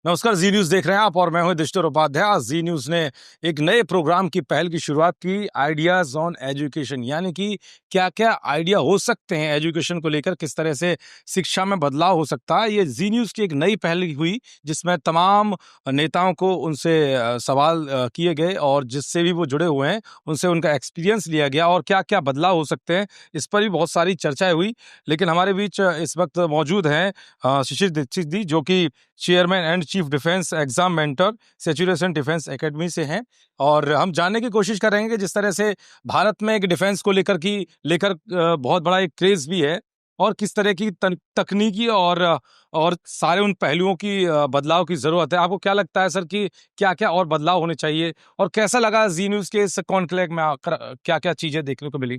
नमस्कार, जी न्यूज देख रहे हैं आप और मैं हूं दिष्टर उपाध्याय। जी न्यूज ने एक नए प्रोग्राम की पहल की शुरुआत की, आइडियाज ऑन एजुकेशन, यानी कि क्या क्या आइडिया हो सकते हैं एजुकेशन को लेकर, किस तरह से शिक्षा में बदलाव हो सकता है। ये जी न्यूज की एक नई पहल हुई जिसमें तमाम नेताओं को उनसे सवाल किए गए और जिससे भी वो जुड़े हुए हैं उनसे उनका एक्सपीरियंस लिया गया और क्या क्या बदलाव हो सकते हैं इस पर भी बहुत सारी चर्चाएं हुई। लेकिन हमारे बीच इस वक्त मौजूद हैं शिशिर दीक्षित जी, जो कि chairman and chief defence exam mentor saturation defence academy से हैं। और हम जानने की कोशिश करेंगे कि जिस तरह से भारत में एक डिफेंस को लेकर बहुत बड़ा एक क्रेज भी है और किस तरह की तकनीकी और सारे उन पहलुओं की बदलाव की जरूरत है। आपको क्या लगता है सर कि क्या क्या और बदलाव होने चाहिए, और कैसा लगा जी न्यूज के इस कॉन्क्लेव में आकर क्या क्या चीजें देखने को मिली?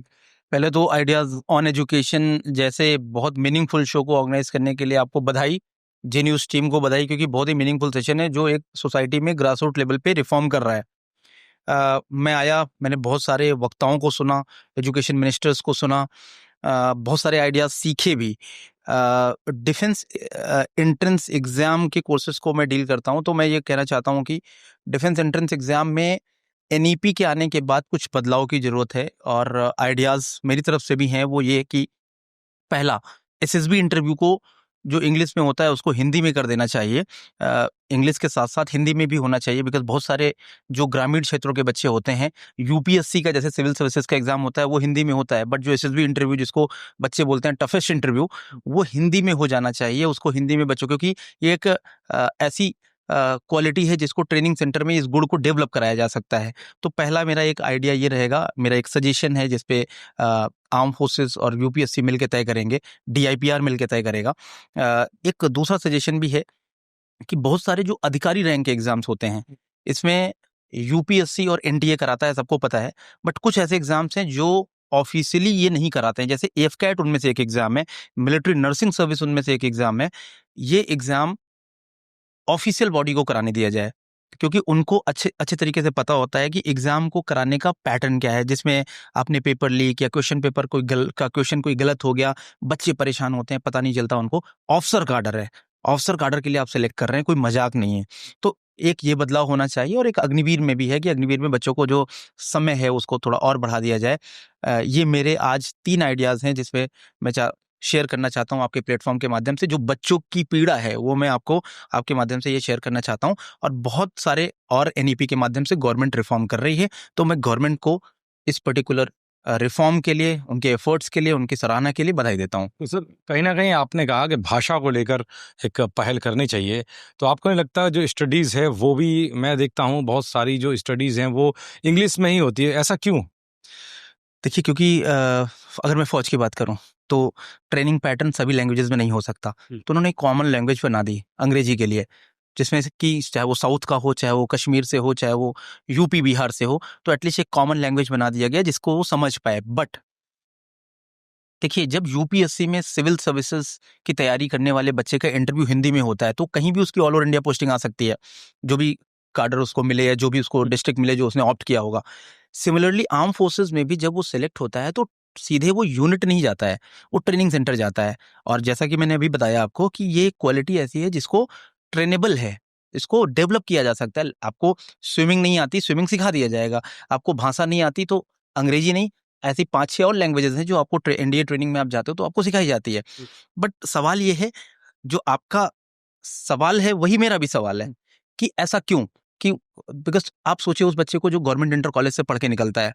पहले तो आइडियाज ऑन एजुकेशन जैसे बहुत मीनिंगफुल शो को ऑर्गेनाइज करने के लिए आपको बधाई, जी न्यूज़ टीम को बधाई, क्योंकि बहुत ही मीनिंगफुल सेशन है जो एक सोसाइटी में ग्रास रूट लेवल पे रिफॉर्म कर रहा है। मैं आया, मैंने बहुत सारे वक्ताओं को सुना, एजुकेशन मिनिस्टर्स को सुना, बहुत सारे आइडियाज सीखे भी। डिफेंस एंट्रेंस एग्ज़ाम के कोर्सेज को मैं डील करता हूं, तो मैं ये कहना चाहता हूं कि डिफेंस एंट्रेंस एग्ज़ाम में एनईपी के आने के बाद कुछ बदलाव की ज़रूरत है। और आइडियाज़ मेरी तरफ से भी हैं, वो ये कि पहला, एसएसबी इंटरव्यू को जो इंग्लिश में होता है उसको हिंदी में कर देना चाहिए। इंग्लिश के साथ साथ हिंदी में भी होना चाहिए, बिकॉज बहुत सारे जो ग्रामीण क्षेत्रों के बच्चे होते हैं, यूपीएससी का जैसे सिविल सर्विसेज का एग्जाम होता है वो हिंदी में होता है, बट जो एसएसबी इंटरव्यू जिसको बच्चे बोलते हैं टफेस्ट इंटरव्यू, वो हिंदी में हो जाना चाहिए। उसको हिंदी में बच्चों, क्योंकि ये एक ऐसी क्वालिटी है जिसको ट्रेनिंग सेंटर में इस गुण को डेवलप कराया जा सकता है। तो पहला मेरा एक आइडिया ये रहेगा, मेरा एक सजेशन है जिसपे आर्म फोर्सेस और यूपीएससी मिलकर तय करेंगे, डीआईपीआर मिलकर तय करेगा। एक दूसरा सजेशन भी है कि बहुत सारे जो अधिकारी रैंक के एग्जाम्स होते हैं, इसमें यूपीएससी और एनडीए कराता है, सबको पता है, बट कुछ ऐसे एग्जाम्स हैं जो ऑफिशियली ये नहीं कराते हैं, जैसे एफकैट उनमें से एक एग्जाम है, मिलिट्री नर्सिंग सर्विस उनमें से एक एग्जाम है। ये एग्जाम ऑफिशियल बॉडी को कराने दिया जाए, क्योंकि उनको अच्छे अच्छे तरीके से पता होता है कि एग्जाम को कराने का पैटर्न क्या है, जिसमें आपने पेपर लीक या क्वेश्चन पेपर क्वेश्चन कोई गलत हो गया, बच्चे परेशान होते हैं, पता नहीं चलता उनको। ऑफिसर का आर्डर है, ऑफिसर का आर्डर के लिए आप सेलेक्ट कर रहे हैं, कोई मजाक नहीं है। तो एक ये बदलाव होना चाहिए। और एक अग्निवीर में भी है कि अग्निवीर में बच्चों को जो समय है उसको थोड़ा और बढ़ा दिया जाए। ये मेरे आज 3 आइडियाज हैं जिसमें मैं शेयर करना चाहता हूँ आपके प्लेटफॉर्म के माध्यम से। जो बच्चों की पीड़ा है वो मैं आपको आपके माध्यम से ये शेयर करना चाहता हूँ। और बहुत सारे और एनईपी के माध्यम से गवर्नमेंट रिफॉर्म कर रही है, तो मैं गवर्नमेंट को इस पर्टिकुलर रिफॉर्म के लिए, उनके एफर्ट्स के लिए, उनकी सराहना के लिए बधाई देता हूँ। तो सर, कहीं ना कहीं आपने कहा कि भाषा को लेकर एक पहल करनी चाहिए, तो आपको नहीं लगता जो स्टडीज़ है वो भी, मैं देखता हूँ बहुत सारी जो स्टडीज़ हैं वो इंग्लिश में ही होती है, ऐसा क्यों? देखिए, क्योंकि अगर मैं फौज की बात करूं तो ट्रेनिंग पैटर्न सभी लैंग्वेजेस में नहीं हो सकता, तो उन्होंने एक कॉमन लैंग्वेज बना दी अंग्रेजी के लिए, जिसमें से कि चाहे वो साउथ का हो, चाहे वो कश्मीर से हो, चाहे वो यूपी बिहार से हो, तो एटलीस्ट एक कॉमन लैंग्वेज बना दिया गया जिसको वो समझ पाए। बट देखिए, जब यूपीएससी में सिविल सर्विसेज की तैयारी करने वाले बच्चे का इंटरव्यू हिंदी में होता है, तो कहीं भी उसकी ऑल ओवर इंडिया पोस्टिंग आ सकती है, जो भी कार्डर उसको मिले या जो भी उसको डिस्ट्रिक्ट मिले जो उसने ऑप्ट किया होगा। सिमिलरली आर्म फोर्सेज में भी जब वो सिलेक्ट होता है तो सीधे वो यूनिट नहीं जाता है, वो ट्रेनिंग सेंटर जाता है। और जैसा कि मैंने अभी बताया आपको कि ये क्वालिटी ऐसी है जिसको ट्रेनेबल है, इसको डेवलप किया जा सकता है। आपको स्विमिंग नहीं आती, स्विमिंग सिखा दिया जाएगा। आपको भाषा नहीं आती तो अंग्रेजी नहीं, ऐसी 5-6 और लैंग्वेजेस हैं जो आपको एनडीए ट्रेनिंग में आप जाते हो तो आपको सिखाई जाती है। बट सवाल ये है, जो आपका सवाल है वही मेरा भी सवाल है कि ऐसा क्यों? कि बिकॉज़ आप सोचिए उस बच्चे को जो गवर्नमेंट इंटर कॉलेज से पढ़ के निकलता है,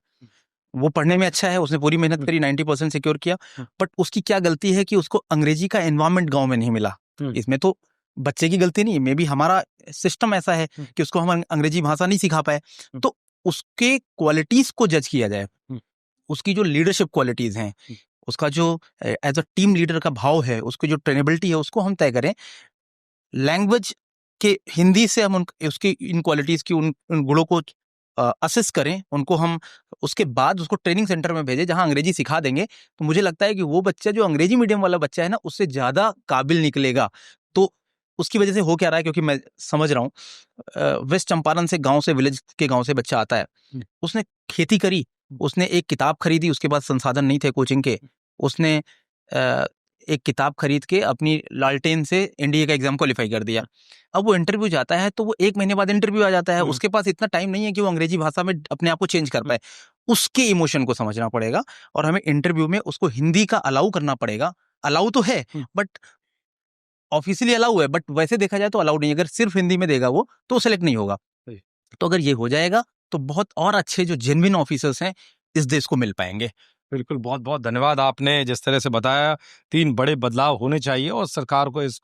वो पढ़ने में अच्छा है, उसने पूरी मेहनत करी, 90% सिक्योर किया, बट उसकी क्या गलती है कि उसको अंग्रेजी का एनवायरनमेंट गाँव में नहीं मिला। इसमें तो बच्चे की गलती नहीं, मे बी हमारा सिस्टम ऐसा है कि उसको हम अंग्रेजी भाषा नहीं सिखा पाए। तो उसके क्वालिटीज़ को जज किया जाए, उसकी जो लीडरशिप क्वालिटीज़ हैं, उसका जो एज़ अ टीम लीडर का भाव है, उसकी जो ट्रेनेबिलिटी है, उसको हम तय करें। लैंग्वेज के हिंदी से हम उसकी इन क्वालिटीज़ की उन गुणों को असेस करें, उनको हम उसके बाद उसको ट्रेनिंग सेंटर में भेजें जहाँ अंग्रेजी सिखा देंगे, तो मुझे लगता है कि वो बच्चा जो अंग्रेजी मीडियम वाला बच्चा है ना, उससे ज़्यादा काबिल निकलेगा। तो उसकी वजह से हो क्या रहा है, क्योंकि मैं समझ रहा हूँ वेस्ट चंपारण से गाँव से, विलेज के गाँव से बच्चा आता है, उसने खेती करी, उसने एक किताब खरीदी, उसके बाद संसाधन नहीं थे कोचिंग के, उसने एक किताब खरीद के अपनी लालटेन से एनडीए का एग्जाम क्वालिफाई कर दिया। अब वो इंटरव्यू जाता है तो वो 1 महीने बाद इंटरव्यू आ जाता है, उसके पास इतना टाइम नहीं है कि वो अंग्रेजी भाषा में अपने आप को चेंज कर पाए। उसके इमोशन को समझना पड़ेगा और हमें इंटरव्यू में उसको हिंदी का अलाउ करना पड़ेगा। अलाउ तो है बट ऑफिशियली अलाउ है, बट वैसे देखा जाए तो अलाउ नहीं है। अगर सिर्फ हिंदी में देगा वो तो सेलेक्ट नहीं होगा। सही। तो अगर ये हो जाएगा तो बहुत और अच्छे जो जेन्युइन ऑफिसर्स हैं इस देश को मिल पाएंगे। बिल्कुल, बहुत-बहुत धन्यवाद। आपने जिस तरह से बताया 3 बड़े बदलाव होने चाहिए और सरकार को इस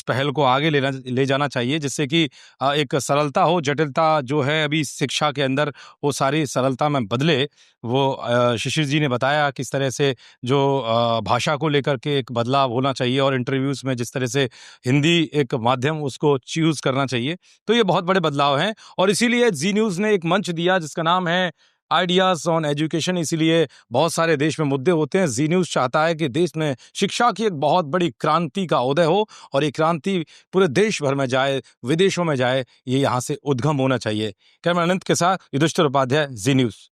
पहल को आगे ले जाना चाहिए जिससे कि एक सरलता हो, जटिलता जो है अभी शिक्षा के अंदर वो सारी सरलता में बदले। वो शिशिर जी ने बताया किस तरह से जो भाषा को लेकर के एक बदलाव होना चाहिए और इंटरव्यूज़ में जिस तरह से हिंदी एक माध्यम उसको चूज़ करना चाहिए। तो ये बहुत बड़े बदलाव हैं और इसीलिए जी न्यूज़ ने एक मंच दिया जिसका नाम है आइडियाज़ ऑन एजुकेशन। इसीलिए बहुत सारे देश में मुद्दे होते हैं। जी न्यूज़ चाहता है कि देश में शिक्षा की एक बहुत बड़ी क्रांति का उदय हो और ये क्रांति पूरे देश भर में जाए, विदेशों में जाए, ये यहाँ से उद्गम होना चाहिए। कैमरा अनंत के साथ युधिष्ठिर उपाध्याय, जी न्यूज़।